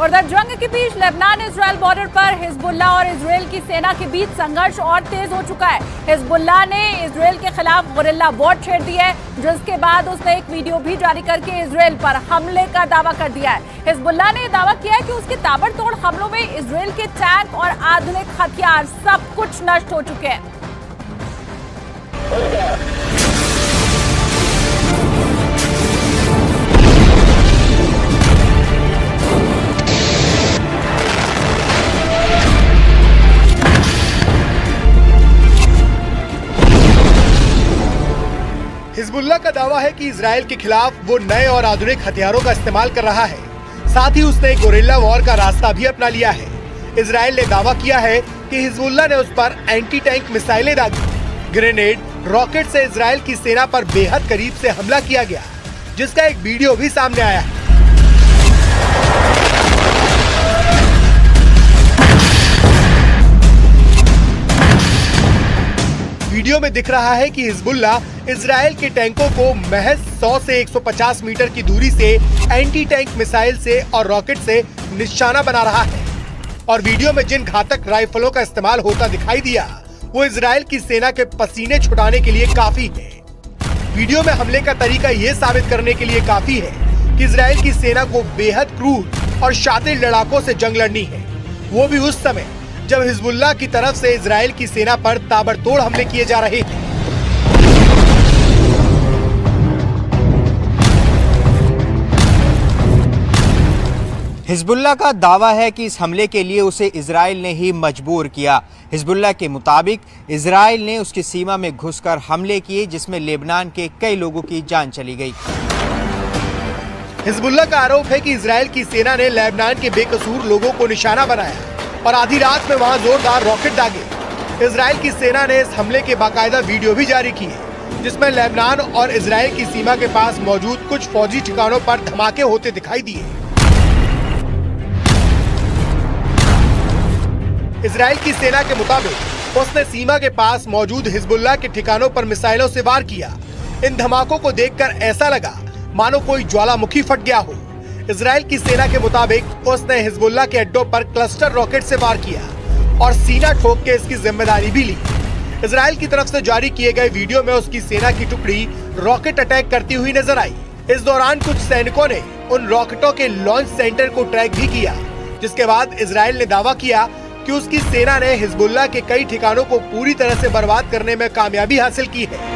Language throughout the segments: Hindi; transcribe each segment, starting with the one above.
उधर जंग के बीच लेबनान इजराइल बॉर्डर पर हिजबुल्लाह और इजराइल की सेना के बीच संघर्ष और तेज हो चुका है। हिजबुल्लाह ने इजराइल के खिलाफ गुरिल्ला वॉर छेड़ दी है, जिसके बाद उसने एक वीडियो भी जारी करके इजराइल पर हमले का दावा कर दिया है। हिजबुल्लाह ने दावा किया है कि उसके ताबड़तोड़ हमलों में इजराइल के टैंक और आधुनिक हथियार सब कुछ नष्ट हो चुके हैं। हिजबुल्लाह का दावा है कि इजराइल के खिलाफ वो नए और आधुनिक हथियारों का इस्तेमाल कर रहा है। साथ ही उसने गोरिल्ला वॉर का रास्ता भी अपना लिया है। इजराइल ने दावा किया है कि हिजबुल्लाह ने उस पर एंटी टैंक मिसाइलें दागी। ग्रेनेड, रॉकेट से इजराइल की सेना पर बेहद करीब से हमला किया गया, जिसका एक वीडियो भी सामने आया है। वीडियो में दिख रहा है कि हिजबुल्लाह इजराइल के टैंकों को महज 100 से 150 मीटर की दूरी से एंटी टैंक मिसाइल से और रॉकेट से निशाना बना रहा है। और वीडियो में जिन घातक राइफलों का इस्तेमाल होता दिखाई दिया, वो इजराइल की सेना के पसीने छुटाने के लिए काफी है। वीडियो में हमले का तरीका ये साबित करने के लिए काफी है कि इजराइल की सेना को बेहद क्रूर और शातिर लड़ाकों से जंग लड़नी है, वो भी उस समय जब हिजबुल्लाह की तरफ से इजराइल की सेना पर ताबड़तोड़ हमले किए जा रहे हैं। हिजबुल्लाह का दावा है कि इस हमले के लिए उसे इजराइल ने ही मजबूर किया। हिजबुल्लाह के मुताबिक इजराइल ने उसकी सीमा में घुसकर हमले किए, जिसमें लेबनान के कई लोगों की जान चली गई। हिजबुल्लाह का आरोप है कि इजराइल की सेना ने लेबनान के बेकसूर लोगों को निशाना बनाया और आधी रात में वहां जोरदार रॉकेट दागे। इजराइल की सेना ने इस हमले के बाकायदा वीडियो भी जारी किए, जिसमें लेबनान और इजराइल की सीमा के पास मौजूद कुछ फौजी ठिकानों पर धमाके होते दिखाई दिए। इजराइल की सेना के मुताबिक उसने सीमा के पास मौजूद हिजबुल्लाह के ठिकानों पर मिसाइलों से वार किया। इन धमाकों को देखकर ऐसा लगा मानो कोई ज्वालामुखी फट गया हो। इजराइल की सेना के मुताबिक उसने हिजबुल्लाह के अड्डों पर क्लस्टर रॉकेट से वार किया और सीना ठोक के इसकी जिम्मेदारी भी ली। इजराइल की तरफ से जारी किए गए वीडियो में उसकी सेना की टुकड़ी रॉकेट अटैक करती हुई नजर आई। इस दौरान कुछ सैनिकों ने उन रॉकेटों के लॉन्च सेंटर को ट्रैक भी किया, जिसके बाद इजराइल ने दावा किया कि उसकी सेना ने हिजबुल्लाह के कई ठिकानों को पूरी तरह से बर्बाद करने में कामयाबी हासिल की है।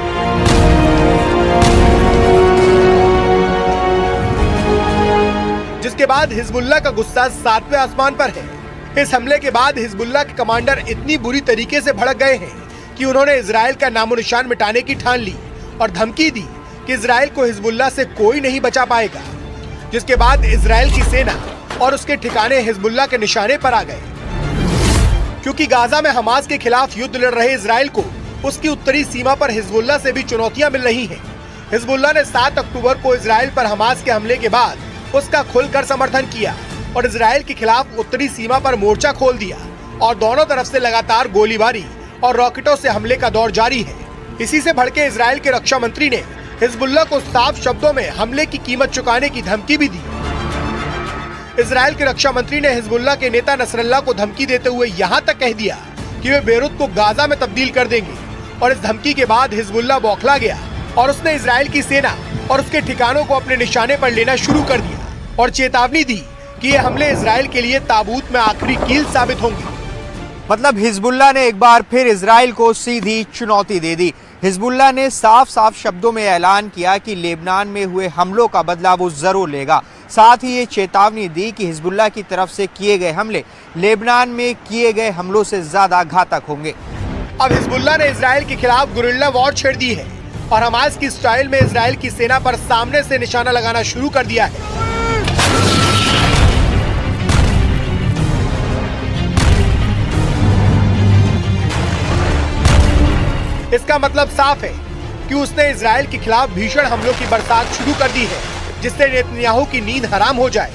जिसके बाद हिजबुल्लाह का गुस्सा 7वें आसमान पर है। इस हमले के बाद हिजबुल्लाह के कमांडर इतनी बुरी तरीके से भड़क गए हैं कि उन्होंने इजराइल का नामो निशान मिटाने की ठान ली और धमकी दी कि इजराइल को हिजबुल्लाह से कोई नहीं बचा पाएगा। जिसके बाद इजराइल की सेना और उसके ठिकाने हिजबुल्लाह के निशाने पर आ गए, क्योंकि गाजा में हमास के खिलाफ युद्ध लड़ रहे इजराइल को उसकी उत्तरी सीमा पर हिजबुल्लाह से भी चुनौतियां मिल रही हैं। हिजबुल्लाह ने 7 अक्टूबर को इजराइल पर हमास के हमले के बाद उसका खुलकर समर्थन किया और इजराइल के खिलाफ उत्तरी सीमा पर मोर्चा खोल दिया और दोनों तरफ से लगातार गोलीबारी और रॉकेटों से हमले का दौर जारी है। इसी से भड़के इजराइल के रक्षा मंत्री ने हिजबुल्लाह को साफ शब्दों में हमले की कीमत चुकाने की धमकी भी दी। इजराइल के रक्षा मंत्री ने हिजबुल्लाह के नेता नसरल्लाह को धमकी देते हुए यहाँ तक कह दिया कि वे बेरूत को गाजा में तब्दील कर देंगे। और इस धमकी के बाद हिजबुल्लाह बौखला गया और उसने इजराइल की सेना और उसके ठिकानों को अपने निशाने पर लेना शुरू कर दिया और चेतावनी दी कि ये हमले इजराइल के लिए ताबूत में आखिरी कील साबित होंगे। मतलब हिजबुल्लाह ने एक बार फिर इजराइल को सीधी चुनौती दे दी। हिजबुल्लाह ने साफ साफ शब्दों में ऐलान किया कि लेबनान में हुए हमलों का बदला वो जरूर लेगा। साथ ही ये चेतावनी दी कि हिजबुल्लाह की तरफ से किए गए हमले लेबनान में किए गए हमलों से ज्यादा घातक होंगे। अब हिजबुल्लाह ने इजराइल के खिलाफ गुरिल्ला वॉर छेड़ दी है और हमास की स्टाइल में इजराइल की सेना पर सामने से निशाना लगाना शुरू कर दिया है। इसका मतलब साफ है कि उसने इजराइल के खिलाफ भीषण हमलों की बरसात शुरू कर दी है, जिससे नेतन्याहू की नींद हराम हो जाए।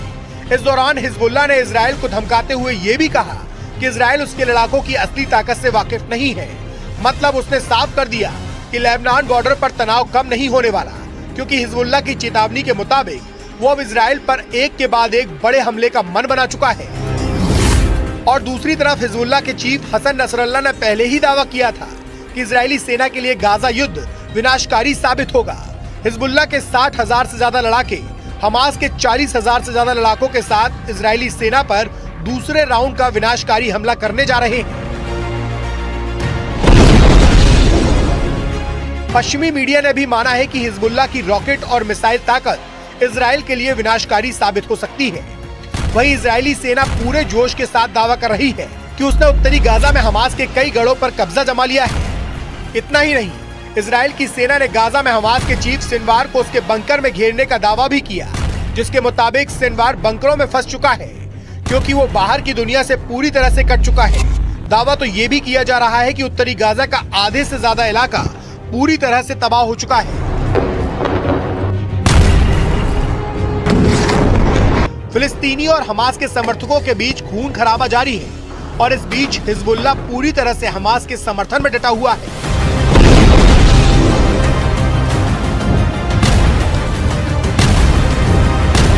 इस दौरान हिजबुल्लाह ने इजराइल को धमकाते हुए ये भी कहा कि इजराइल उसके लड़ाकों की असली ताकत से वाकिफ नहीं है। मतलब उसने साफ कर दिया कि लेबनान बॉर्डर पर तनाव कम नहीं होने वाला, क्योंकि हिजबुल्लाह की चेतावनी के मुताबिक वो अब इजराइल पर एक के बाद एक बड़े हमले का मन बना चुका है। और दूसरी तरफ हिजबुल्लाह के चीफ हसन नसरल्लाह ने पहले ही दावा किया था कि इजरायली सेना के लिए गाजा युद्ध विनाशकारी साबित होगा। हिजबुल्लाह के 60,000 से ज्यादा लड़ाके हमास के 40,000 से ज्यादा लड़ाकों के साथ इजरायली सेना पर दूसरे राउंड का विनाशकारी हमला करने जा रहे हैं। पश्चिमी मीडिया ने भी माना है कि हिजबुल्लाह की रॉकेट और मिसाइल ताकत इजराइल के लिए विनाशकारी साबित हो सकती है। वहीं इजरायली सेना पूरे जोश के साथ दावा कर रही है कि उसने उत्तरी गाजा में हमास के कई गढ़ों पर कब्जा जमा लिया है। इतना ही नहीं, इजराइल की सेना ने गाजा में हमास के चीफ सिनवार को उसके बंकर में घेरने का दावा भी किया, जिसके मुताबिक सिनवार बंकरों में फंस चुका है क्योंकि वो बाहर की दुनिया से पूरी तरह से कट चुका है। दावा तो ये भी किया जा रहा है कि उत्तरी गाजा का आधे से ज्यादा इलाका पूरी तरह से तबाह हो चुका है। फिलिस्तीनी और हमास के समर्थकों के बीच खून खराबा जारी है और इस बीच हिजबुल्लाह पूरी तरह से हमास के समर्थन में डटा हुआ है।